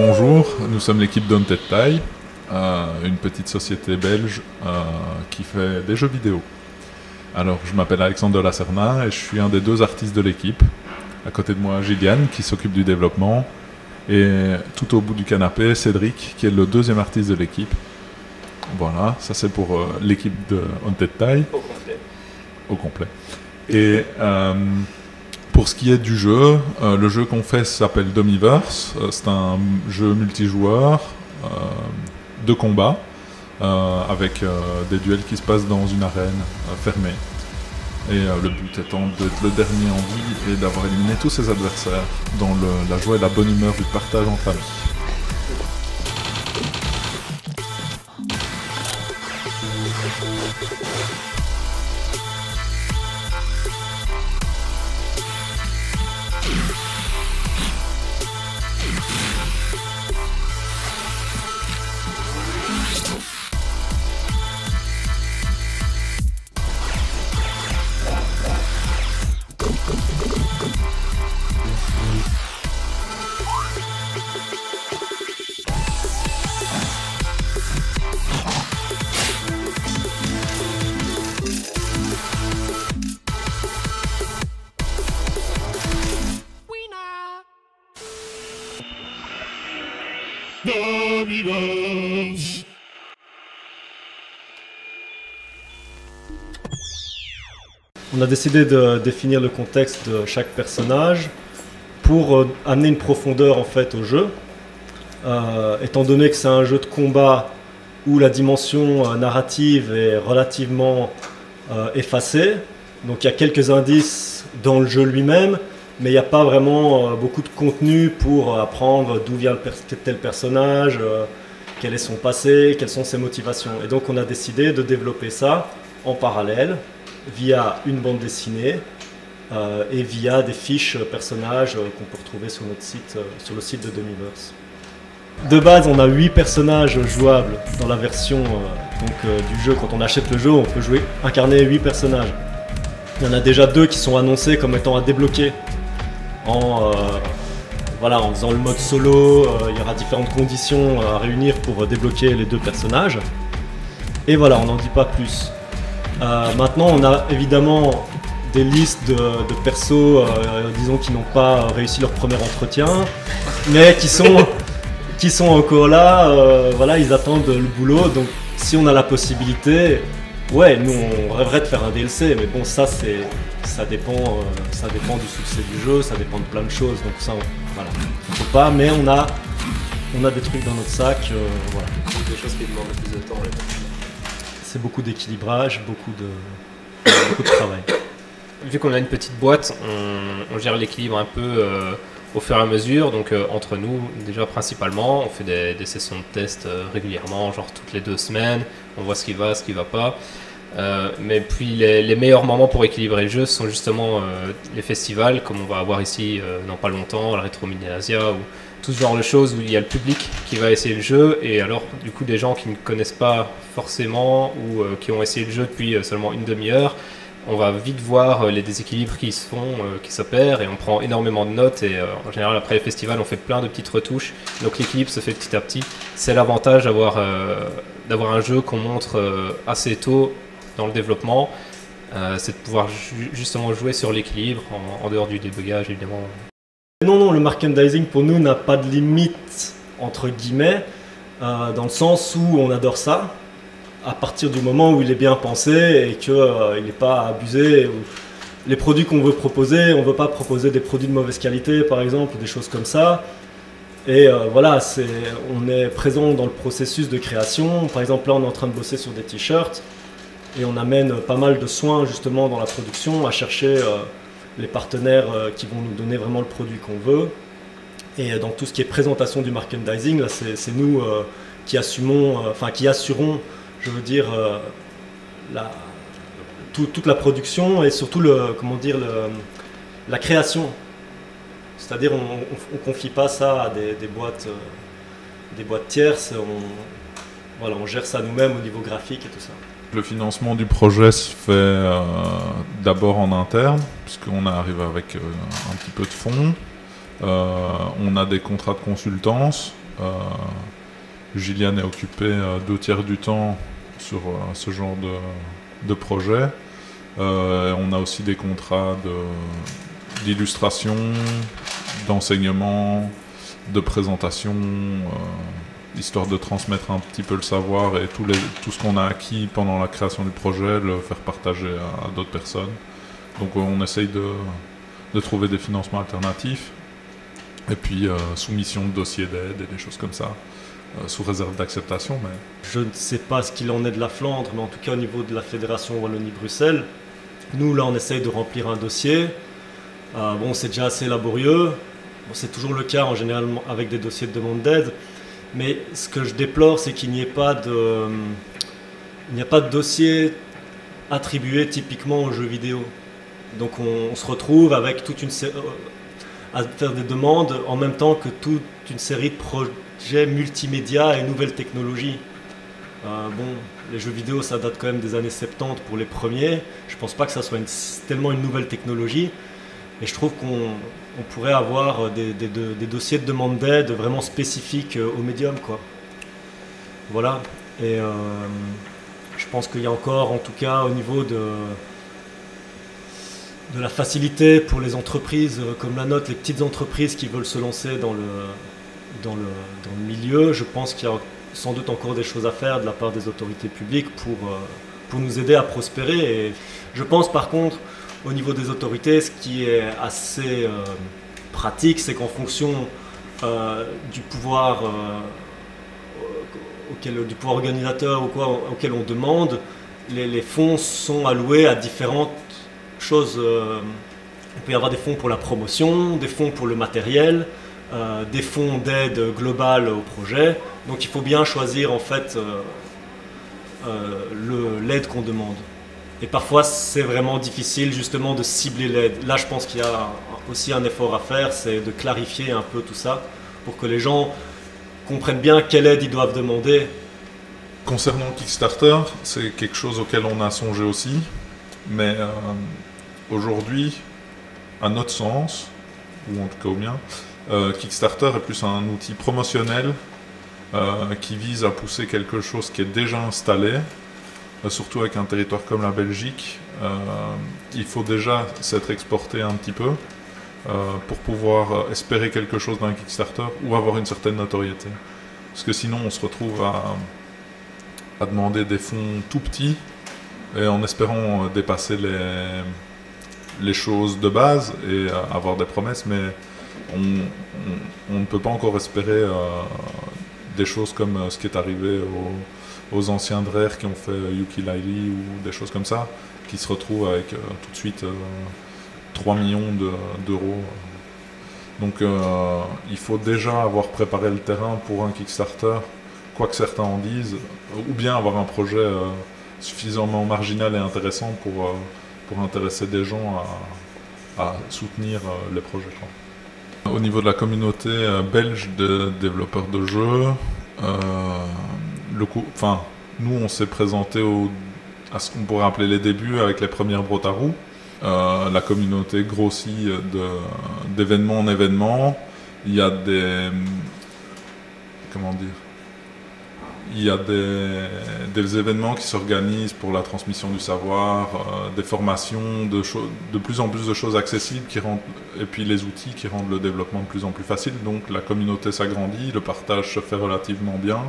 bonjour, nous sommes l'équipe d'Haunted Tie, une petite société belge qui fait des jeux vidéo. Alors, je m'appelle Alexandre de la Serna et je suis un des deux artistes de l'équipe. À côté de moi, Gilliane qui s'occupe du développement et tout au bout du canapé, Cédric qui est le deuxième artiste de l'équipe. Voilà, ça c'est pour l'équipe de Haunted Tie. Au complet. Et pour ce qui est du jeu, le jeu qu'on fait s'appelle Domiverse. C'est un jeu multijoueur de combat avec des duels qui se passent dans une arène fermée. Et le but étant d'être le dernier en vie et d'avoir éliminé tous ses adversaires dans la joie et la bonne humeur du partage entre amis. On a décidé de définir le contexte de chaque personnage pour amener une profondeur en fait au jeu. Étant donné que c'est un jeu de combat où la dimension narrative est relativement effacée, donc il y a quelques indices dans le jeu lui-même, mais il n'y a pas vraiment beaucoup de contenu pour apprendre d'où vient tel personnage, quel est son passé, quelles sont ses motivations. Et donc on a décidé de développer ça en parallèle via une bande dessinée et via des fiches personnages qu'on peut retrouver sur notre site, sur le site de Domiverse. De base, on a 8 personnages jouables dans la version du jeu. Quand on achète le jeu, on peut incarner 8 personnages. Il y en a déjà 2 qui sont annoncés comme étant à débloquer en faisant le mode solo. Il y aura différentes conditions à réunir pour débloquer les 2 personnages. Et voilà, on n'en dit pas plus. Maintenant, on a évidemment des listes de persos, disons, qui n'ont pas réussi leur premier entretien, mais qui sont encore là, ils attendent le boulot. Donc, si on a la possibilité, ouais, nous on rêverait de faire un DLC, mais bon, ça dépend du succès du jeu, ça dépend de plein de choses. Donc ça, on peut pas, mais on a des trucs dans notre sac, voilà. Des choses qui demandent plus de temps. C'est beaucoup d'équilibrage, beaucoup de travail. Vu qu'on a une petite boîte, on gère l'équilibre un peu au fur et à mesure. Donc entre nous, déjà principalement, on fait des sessions de test régulièrement, genre toutes les 2 semaines. On voit ce qui va pas. Mais puis les meilleurs moments pour équilibrer le jeu sont justement les festivals, comme on va avoir ici dans pas longtemps, la Retro Mini Asia, ou tout ce genre de choses où il y a le public qui va essayer le jeu, et alors du coup des gens qui ne connaissent pas forcément ou qui ont essayé le jeu depuis seulement une demi-heure, on va vite voir les déséquilibres qui se font, qui s'opèrent, et on prend énormément de notes, et en général après les festivals on fait plein de petites retouches, donc l'équilibre se fait petit à petit. C'est l'avantage d'avoir un jeu qu'on montre assez tôt dans le développement, c'est de pouvoir justement jouer sur l'équilibre en dehors du débugage évidemment. Non, le merchandising pour nous n'a pas de limite entre guillemets, dans le sens où on adore ça, à partir du moment où il est bien pensé et qu'il n'est pas abusé. Les produits qu'on veut proposer, on ne veut pas proposer des produits de mauvaise qualité par exemple, des choses comme ça. Et on est présent dans le processus de création. Par exemple, là on est en train de bosser sur des t-shirts et on amène pas mal de soins justement dans la production à chercher les partenaires qui vont nous donner vraiment le produit qu'on veut. Et dans tout ce qui est présentation du merchandising, là c'est nous qui assurons, je veux dire, toute la production et surtout la création. C'est-à-dire on confie pas ça à des boîtes tierces, on gère ça nous-mêmes au niveau graphique et tout ça. Le financement du projet se fait d'abord en interne, puisqu'on arrive avec un petit peu de fonds. On a des contrats de consultance Gillian est occupée 2/3 du temps sur ce genre de projet. On a aussi des contrats d'illustration, d'enseignement, de présentation, histoire de transmettre un petit peu le savoir et tout ce qu'on a acquis pendant la création du projet, le faire partager à d'autres personnes. Donc on essaye de trouver des financements alternatifs et puis soumission de dossiers d'aide et des choses comme ça, sous réserve d'acceptation. Mais... Je ne sais pas ce qu'il en est de la Flandre, mais en tout cas au niveau de la Fédération Wallonie-Bruxelles, nous là on essaye de remplir un dossier. Bon, c'est déjà assez laborieux, bon, c'est toujours le cas en général avec des dossiers de demande d'aide, mais ce que je déplore c'est qu'il n'y ait pas de dossier attribué typiquement aux jeux vidéo. Donc on se retrouve avec toute une série à faire des demandes en même temps que toute une série de projets multimédia et nouvelles technologies. Bon, les jeux vidéo ça date quand même des années 70 pour les premiers. Je pense pas que ça soit tellement une nouvelle technologie. Et je trouve qu'on pourrait avoir des dossiers de demande d'aide vraiment spécifiques au médium, quoi. Voilà. Et je pense qu'il y a encore, en tout cas, au niveau de la facilité pour les entreprises comme la nôtre, les petites entreprises qui veulent se lancer dans le milieu, je pense qu'il y a sans doute encore des choses à faire de la part des autorités publiques pour nous aider à prospérer. Et je pense par contre, au niveau des autorités, ce qui est assez pratique, c'est qu'en fonction du pouvoir organisateur auquel on demande, les fonds sont alloués à différentes choses. Il peut y avoir des fonds pour la promotion, des fonds pour le matériel, des fonds d'aide globale au projet. Donc il faut bien choisir en fait l'aide qu'on demande. Et parfois, c'est vraiment difficile justement de cibler l'aide. Là, je pense qu'il y a aussi un effort à faire, c'est de clarifier un peu tout ça pour que les gens comprennent bien quelle aide ils doivent demander. Concernant Kickstarter, c'est quelque chose auquel on a songé aussi, mais aujourd'hui, à notre sens, ou en tout cas au mien, Kickstarter est plus un outil promotionnel qui vise à pousser quelque chose qui est déjà installé. Surtout avec un territoire comme la Belgique, il faut déjà s'être exporté un petit peu pour pouvoir espérer quelque chose d'un Kickstarter ou avoir une certaine notoriété. Parce que sinon on se retrouve à demander des fonds tout petits et en espérant dépasser les choses de base et avoir des promesses, mais on ne peut pas encore espérer des choses comme ce qui est arrivé aux anciens Drare qui ont fait Yooka-Laylee ou des choses comme ça, qui se retrouvent avec tout de suite 3 millions d'euros. Donc il faut déjà avoir préparé le terrain pour un Kickstarter, quoi que certains en disent, ou bien avoir un projet suffisamment marginal et intéressant pour intéresser des gens à soutenir les projets, quoi. Au niveau de la communauté belge de développeurs de jeux, nous on s'est présenté à ce qu'on pourrait appeler les débuts avec les premières brottes à roues. La communauté grossit d'événement en événement. Il y a des événements qui s'organisent pour la transmission du savoir, des formations, de plus en plus de choses accessibles et puis les outils qui rendent le développement de plus en plus facile. Donc la communauté s'agrandit, le partage se fait relativement bien.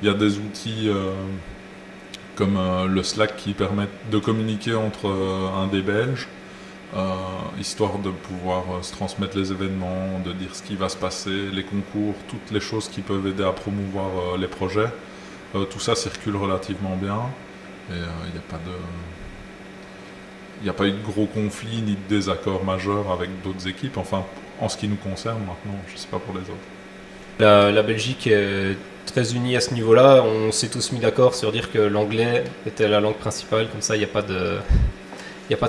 Il y a des outils comme le Slack qui permettent de communiquer entre indés belges, histoire de pouvoir se transmettre les événements, de dire ce qui va se passer, les concours, toutes les choses qui peuvent aider à promouvoir les projets. Tout ça circule relativement bien et il n'y a pas eu de gros conflits ni de désaccords majeurs avec d'autres équipes, enfin en ce qui nous concerne maintenant, je ne sais pas pour les autres. La Belgique est très unie à ce niveau-là. On s'est tous mis d'accord sur dire que l'anglais était la langue principale, comme ça il n'y a pas de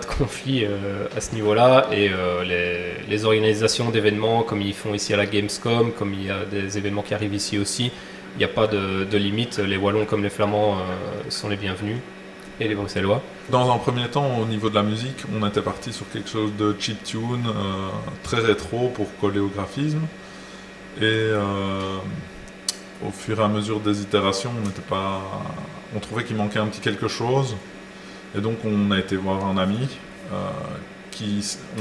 conflit à ce niveau-là. Et les organisations d'événements, comme ils font ici à la Gamescom, comme il y a des événements qui arrivent ici aussi, il n'y a pas de limite. Les Wallons comme les Flamands sont les bienvenus, et les Bruxellois. Dans un premier temps, au niveau de la musique, on était parti sur quelque chose de chiptune, très rétro pour coller au graphisme. Et au fur et à mesure des itérations, on trouvait qu'il manquait un petit quelque chose. Et donc on a été voir un ami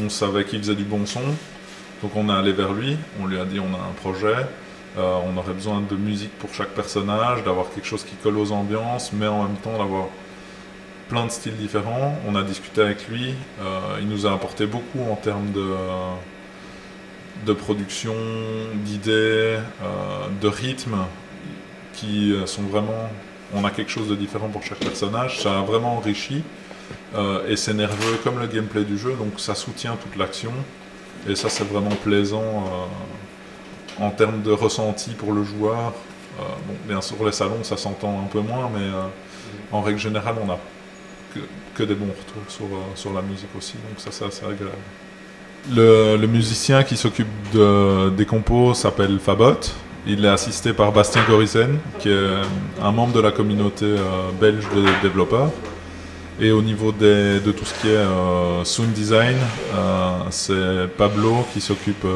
on savait qu'il faisait du bon son. Donc on est allé vers lui, on lui a dit on a un projet, on aurait besoin de musique pour chaque personnage, d'avoir quelque chose qui colle aux ambiances, mais en même temps d'avoir plein de styles différents. On a discuté avec lui, il nous a apporté beaucoup en termes de production, d'idées, de rythme, qui sont vraiment... On a quelque chose de différent pour chaque personnage, ça a vraiment enrichi, et c'est nerveux comme le gameplay du jeu, donc ça soutient toute l'action, et ça c'est vraiment plaisant en termes de ressenti pour le joueur. Bon, bien sûr les salons ça s'entend un peu moins, mais en règle générale on a que des bons retours sur la musique aussi, donc ça c'est assez agréable. Le musicien qui s'occupe des compos s'appelle Fabot. Il est assisté par Bastien Gorizen, qui est un membre de la communauté belge de développeurs. Et au niveau de tout ce qui est sound design, c'est Pablo qui s'occupe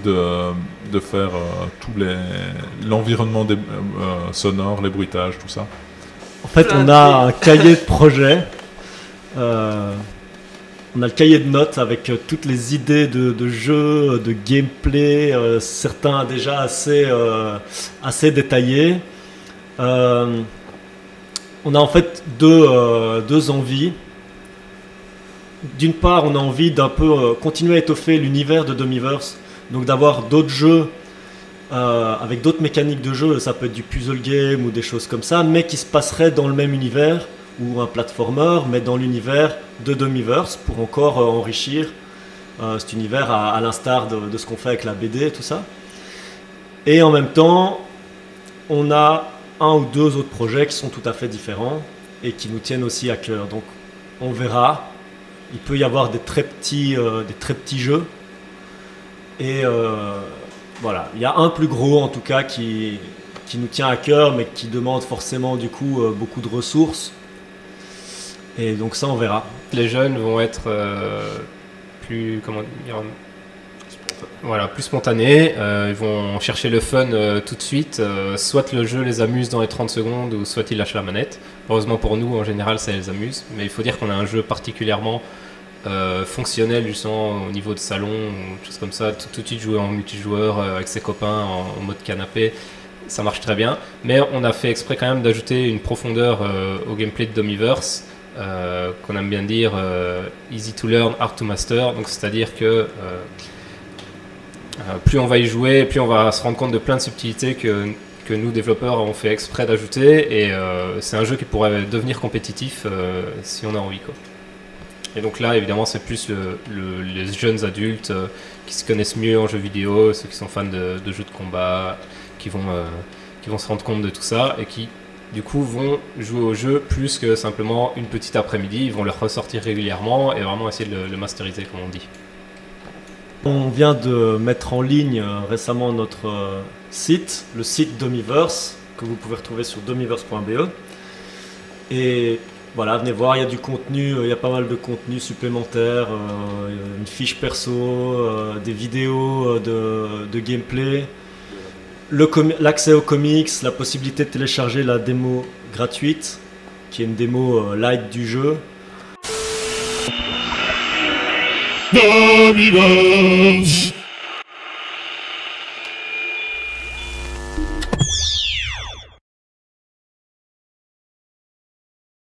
de faire l'environnement sonore, les bruitages, tout ça. En fait, on a un cahier de projet. On a le cahier de notes avec toutes les idées de jeux, de gameplay, certains déjà assez détaillés. On a en fait deux envies. D'une part, on a envie d'un peu continuer à étoffer l'univers de Domiverse, donc d'avoir d'autres jeux avec d'autres mécaniques de jeu, ça peut être du puzzle game ou des choses comme ça, mais qui se passeraient dans le même univers, ou un platformer, mais dans l'univers de Domiverse, pour encore enrichir cet univers à l'instar de ce qu'on fait avec la BD et tout ça. Et en même temps, on a un ou deux autres projets qui sont tout à fait différents et qui nous tiennent aussi à cœur. Donc on verra, il peut y avoir des très petits jeux, et voilà, il y a un plus gros en tout cas qui nous tient à cœur, mais qui demande forcément du coup beaucoup de ressources. Et donc ça, on verra. Les jeunes vont être plus, comment dire, voilà, plus spontanés. Ils vont chercher le fun tout de suite. Soit le jeu les amuse dans les 30 secondes, ou soit ils lâchent la manette. Heureusement pour nous, en général, ça les amuse. Mais il faut dire qu'on a un jeu particulièrement fonctionnel, justement, au niveau de salon, ou choses comme ça. Tout de suite jouer en multijoueur avec ses copains, en mode canapé. Ça marche très bien. Mais on a fait exprès quand même d'ajouter une profondeur au gameplay de Domiverse. Qu'on aime bien dire easy to learn, hard to master, donc c'est-à-dire que plus on va y jouer, plus on va se rendre compte de plein de subtilités que nous développeurs avons fait exprès d'ajouter, et c'est un jeu qui pourrait devenir compétitif si on a envie, quoi. Et donc là évidemment c'est plus les jeunes adultes qui se connaissent mieux en jeux vidéo, ceux qui sont fans de jeux de combat, qui vont se rendre compte de tout ça, et qui du coup vont jouer au jeu plus que simplement une petite après-midi. Ils vont le ressortir régulièrement et vraiment essayer de le masteriser, comme on dit. On vient de mettre en ligne récemment notre site, le site Domiverse, que vous pouvez retrouver sur domiverse.be. Et voilà, venez voir, il y a du contenu, il y a pas mal de contenu supplémentaire, une fiche perso, des vidéos de gameplay. L'accès aux comics, la possibilité de télécharger la démo gratuite, qui est une démo light du jeu. Domiverse.